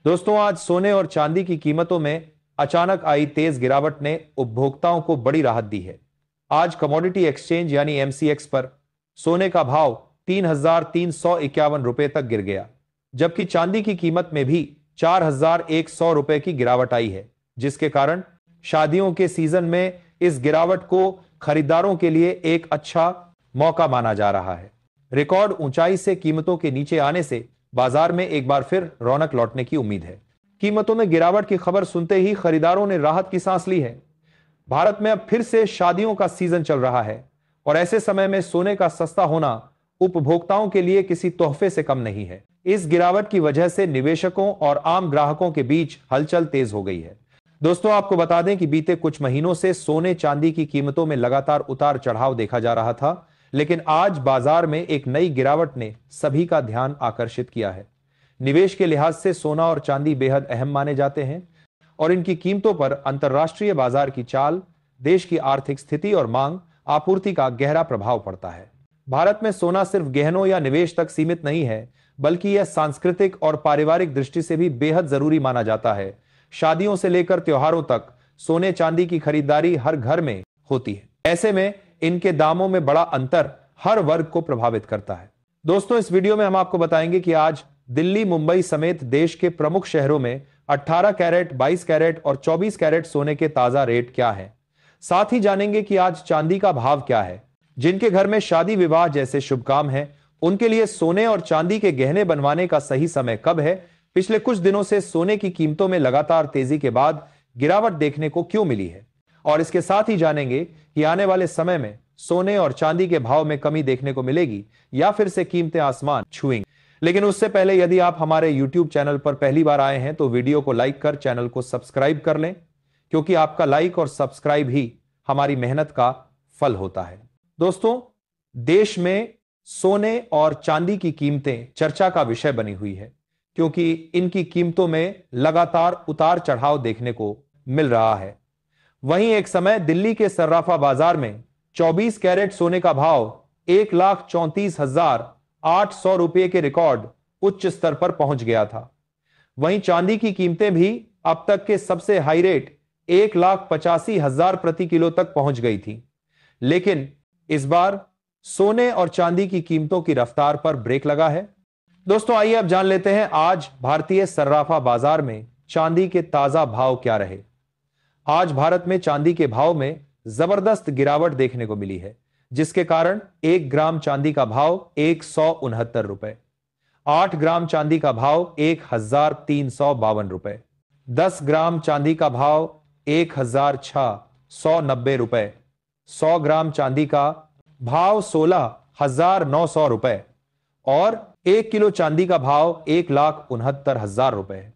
दोस्तों, आज सोने और चांदी की कीमतों में अचानक आई तेज गिरावट ने उपभोक्ताओं को बड़ी राहत दी है। आज कमोडिटी एक्सचेंज यानी एमसीएक्स पर सोने का भाव 3,351 रुपए तक गिर गया, जबकि चांदी की कीमत में भी 4,100 रुपए की गिरावट आई है, जिसके कारण शादियों के सीजन में इस गिरावट को खरीदारों के लिए एक अच्छा मौका माना जा रहा है। रिकॉर्ड ऊंचाई से कीमतों के नीचे आने से बाजार में एक बार फिर रौनक लौटने की उम्मीद है। कीमतों में गिरावट की खबर सुनते ही खरीदारों ने राहत की सांस ली है। भारत में अब फिर से शादियों का सीजन चल रहा है और ऐसे समय में सोने का सस्ता होना उपभोक्ताओं के लिए किसी तोहफे से कम नहीं है। इस गिरावट की वजह से निवेशकों और आम ग्राहकों के बीच हलचल तेज हो गई है। दोस्तों, आपको बता दें कि बीते कुछ महीनों से सोने चांदी की कीमतों में लगातार उतार चढ़ाव देखा जा रहा था, लेकिन आज बाजार में एक नई गिरावट ने सभी का ध्यान आकर्षित किया है। निवेश के लिहाज से सोना और चांदी बेहद अहम माने जाते हैं और इनकी कीमतों पर अंतर्राष्ट्रीय बाजार की चाल, देश की आर्थिक स्थिति और मांग आपूर्ति का गहरा प्रभाव पड़ता है। भारत में सोना सिर्फ गहनों या निवेश तक सीमित नहीं है, बल्कि यह सांस्कृतिक और पारिवारिक दृष्टि से भी बेहद जरूरी माना जाता है। शादियों से लेकर त्योहारों तक सोने चांदी की खरीदारी हर घर में होती है। ऐसे में इनके दामों में बड़ा अंतर हर वर्ग को प्रभावित करता है। दोस्तों, इस वीडियो में हम आपको बताएंगे कि आज दिल्ली, मुंबई समेत देश के प्रमुख शहरों में 18 कैरेट, 22 कैरेट और 24 कैरेट सोने के ताजा रेट क्या हैं। साथ ही जानेंगे कि आज चांदी का भाव क्या है। जिनके घर में शादी विवाह जैसे शुभ काम है, उनके लिए सोने और चांदी के गहने बनवाने का सही समय कब है। पिछले कुछ दिनों से सोने की कीमतों में लगातार तेजी के बाद गिरावट देखने को क्यों मिली है, और इसके साथ ही जानेंगे कि आने वाले समय में सोने और चांदी के भाव में कमी देखने को मिलेगी या फिर से कीमतें आसमान छुएंगी। लेकिन उससे पहले यदि आप हमारे YouTube चैनल पर पहली बार आए हैं तो वीडियो को लाइक कर चैनल को सब्सक्राइब कर लें, क्योंकि आपका लाइक और सब्सक्राइब ही हमारी मेहनत का फल होता है। दोस्तों, देश में सोने और चांदी की कीमतें चर्चा का विषय बनी हुई है, क्योंकि इनकी कीमतों में लगातार उतार चढ़ाव देखने को मिल रहा है। वहीं एक समय दिल्ली के सर्राफा बाजार में 24 कैरेट सोने का भाव 1,34,800 रुपये के रिकॉर्ड उच्च स्तर पर पहुंच गया था। वहीं चांदी की कीमतें भी अब तक के सबसे हाई रेट 1,85,000 प्रति किलो तक पहुंच गई थी। लेकिन इस बार सोने और चांदी की कीमतों की रफ्तार पर ब्रेक लगा है। दोस्तों, आइए अब जान लेते हैं आज भारतीय सर्राफा बाजार में चांदी के ताजा भाव क्या रहे। आज भारत में चांदी के भाव में जबरदस्त गिरावट देखने को मिली है, जिसके कारण 1 ग्राम चांदी का भाव 169 रुपए, 8 ग्राम चांदी का भाव 1,352 रुपए, 10 ग्राम चांदी का भाव 1,690 रुपए, 100 ग्राम चांदी का भाव 16,900 रुपए और 1 किलो चांदी का भाव 1,69,000 रुपए है।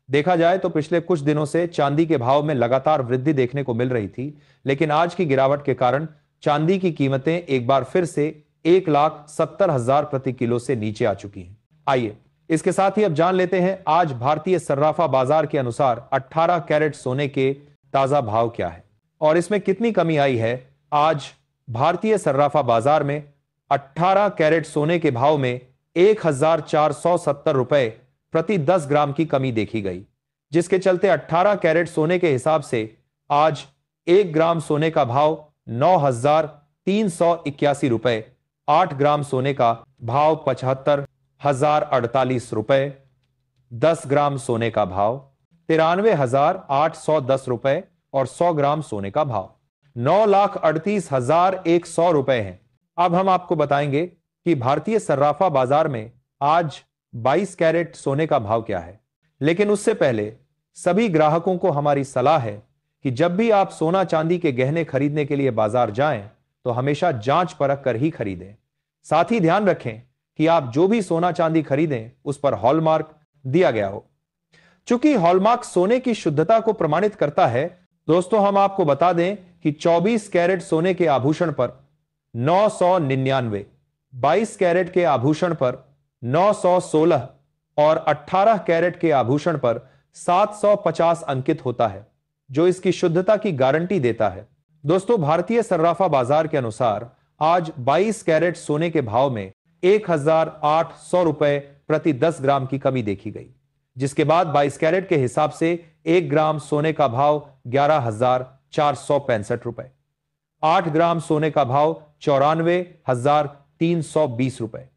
देखा जाए तो पिछले कुछ दिनों से चांदी के भाव में लगातार वृद्धि देखने को मिल रही थी, लेकिन आज की गिरावट के कारण चांदी की कीमतें एक बार फिर से 1,70,000 प्रति किलो से नीचे आ चुकी हैं। आइए इसके साथ ही अब जान लेते हैं आज भारतीय सर्राफा बाजार के अनुसार 18 कैरेट सोने के ताजा भाव क्या है और इसमें कितनी कमी आई है। आज भारतीय सर्राफा बाजार में 18 कैरेट सोने के भाव में 1,470 रुपए प्रति 10 ग्राम की कमी देखी गई, जिसके चलते 18 कैरेट सोने के हिसाब से आज 1 ग्राम सोने का भाव 9,381 रुपए, 8 ग्राम सोने का भाव 75,048 रुपए, 10 ग्राम सोने का भाव 93,810 रुपए और 100 ग्राम सोने का भाव 9,38,100 रुपए है। अब हम आपको बताएंगे कि भारतीय सर्राफा बाजार में आज 22 कैरेट सोने का भाव क्या है। लेकिन उससे पहले सभी ग्राहकों को हमारी सलाह है कि जब भी आप सोना चांदी के गहने खरीदने के लिए बाजार जाएं तो हमेशा जांच परख कर ही खरीदें। साथ ही ध्यान रखें कि आप जो भी सोना चांदी खरीदें उस पर हॉलमार्क दिया गया हो। चूंकि हॉलमार्क सोने की शुद्धता को प्रमाणित करता है, दोस्तों हम आपको बता दें कि 24 कैरेट सोने के आभूषण पर 999, 22 कैरेट के आभूषण पर 916 और 18 कैरेट के आभूषण पर 750 अंकित होता है, जो इसकी शुद्धता की गारंटी देता है। दोस्तों, भारतीय सर्राफा बाजार के अनुसार आज 22 कैरेट सोने के भाव में 1,800 रुपए प्रति 10 ग्राम की कमी देखी गई, जिसके बाद 22 कैरेट के हिसाब से 1 ग्राम सोने का भाव 11,465 रुपए, 8 ग्राम सोने का भाव 94,320 रुपए,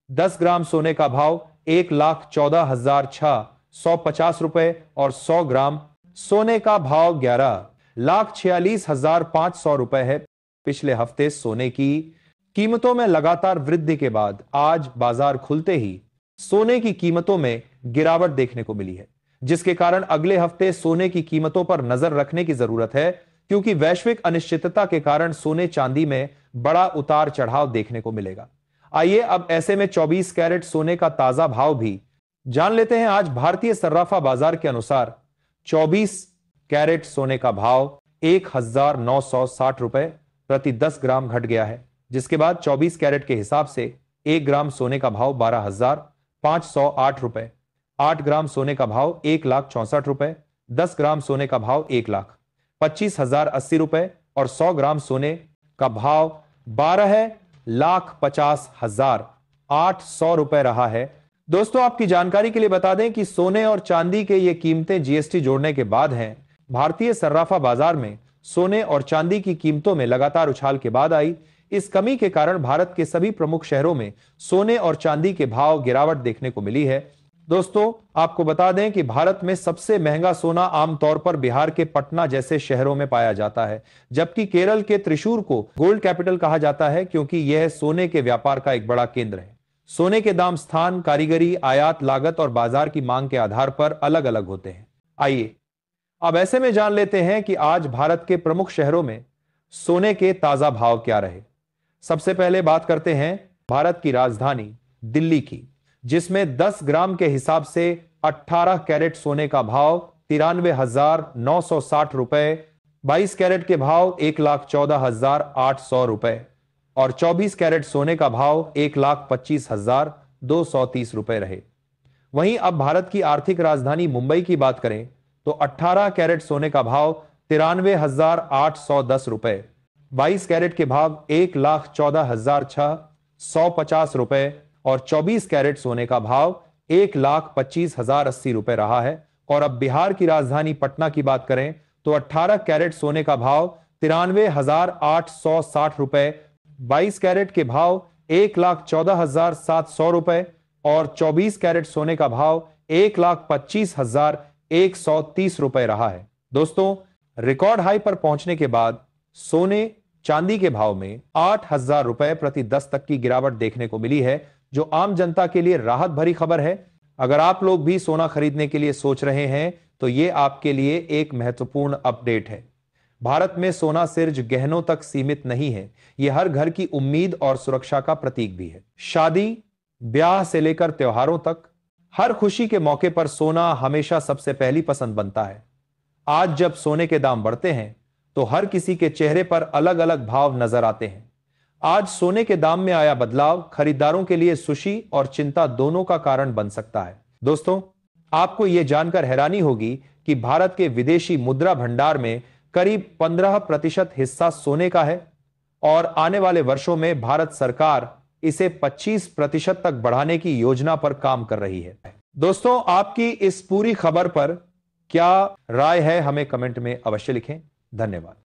10 ग्राम सोने का भाव 1,14,650 रुपए और 100 ग्राम सोने का भाव 11,46,500 रुपए है। पिछले हफ्ते सोने की कीमतों में लगातार वृद्धि के बाद आज बाजार खुलते ही सोने की कीमतों में गिरावट देखने को मिली है, जिसके कारण अगले हफ्ते सोने की कीमतों पर नजर रखने की जरूरत है, क्योंकि वैश्विक अनिश्चितता के कारण सोने चांदी में बड़ा उतार चढ़ाव देखने को मिलेगा। आइए अब ऐसे में 24 कैरेट सोने का ताजा भाव भी जान लेते हैं। आज भारतीय सर्राफा बाजार के अनुसार 24 कैरेट सोने का भाव 1,960 रुपए प्रति 10 ग्राम घट गया है, जिसके बाद 24 कैरेट के हिसाब से 1 ग्राम सोने का भाव 12,508 रुपए, 8 ग्राम सोने का भाव 1,64 रुपए, 10 ग्राम सोने का भाव 1,25,080 रुपए और 100 ग्राम सोने का भाव 12,50,800 रुपए रहा है। दोस्तों, आपकी जानकारी के लिए बता दें कि सोने और चांदी के ये कीमतें जीएसटी जोड़ने के बाद हैं। भारतीय सर्राफा बाजार में सोने और चांदी की कीमतों में लगातार उछाल के बाद आई इस कमी के कारण भारत के सभी प्रमुख शहरों में सोने और चांदी के भाव गिरावट देखने को मिली है। दोस्तों, आपको बता दें कि भारत में सबसे महंगा सोना आमतौर पर बिहार के पटना जैसे शहरों में पाया जाता है, जबकि केरल के त्रिशूर को गोल्ड कैपिटल कहा जाता है, क्योंकि यह सोने के व्यापार का एक बड़ा केंद्र है। सोने के दाम स्थान, कारीगरी, आयात लागत और बाजार की मांग के आधार पर अलग अलग होते हैं। आइए अब ऐसे में जान लेते हैं कि आज भारत के प्रमुख शहरों में सोने के ताजा भाव क्या रहे। सबसे पहले बात करते हैं भारत की राजधानी दिल्ली की, जिसमें 10 ग्राम के हिसाब से 18 कैरेट सोने का भाव 93,960 रुपए, 22 कैरेट के भाव 1,14,800 रुपए और 24 कैरेट सोने का भाव 1,25,230 रुपए रहे। वहीं अब भारत की आर्थिक राजधानी मुंबई की बात करें तो 18 कैरेट सोने का भाव 93,810 रुपए, 22 कैरेट के भाव 1,14,650 रुपए और 24 कैरेट सोने का भाव 1,25,080 रुपए रहा है। और अब बिहार की राजधानी पटना की बात करें तो 18 कैरेट सोने का भाव 93,860 रुपए, 22 कैरेट के भाव 1,14,700 रुपए और 24 कैरेट सोने का भाव 1,25,130 रुपए रहा है। दोस्तों, रिकॉर्ड हाई पर पहुंचने के बाद सोने चांदी के भाव में 8,000 रुपए प्रति 10 तक की गिरावट देखने को मिली है, जो आम जनता के लिए राहत भरी खबर है। अगर आप लोग भी सोना खरीदने के लिए सोच रहे हैं तो यह आपके लिए एक महत्वपूर्ण अपडेट है। भारत में सोना सिर्फ गहनों तक सीमित नहीं है, यह हर घर की उम्मीद और सुरक्षा का प्रतीक भी है। शादी, ब्याह से लेकर त्योहारों तक हर खुशी के मौके पर सोना हमेशा सबसे पहली पसंद बनता है। आज जब सोने के दाम बढ़ते हैं तो हर किसी के चेहरे पर अलग अलग भाव नजर आते हैं। आज सोने के दाम में आया बदलाव खरीदारों के लिए खुशी और चिंता दोनों का कारण बन सकता है। दोस्तों, आपको यह जानकर हैरानी होगी कि भारत के विदेशी मुद्रा भंडार में करीब 15% हिस्सा सोने का है और आने वाले वर्षों में भारत सरकार इसे 25% तक बढ़ाने की योजना पर काम कर रही है। दोस्तों, आपकी इस पूरी खबर पर क्या राय है, हमें कमेंट में अवश्य लिखें। धन्यवाद।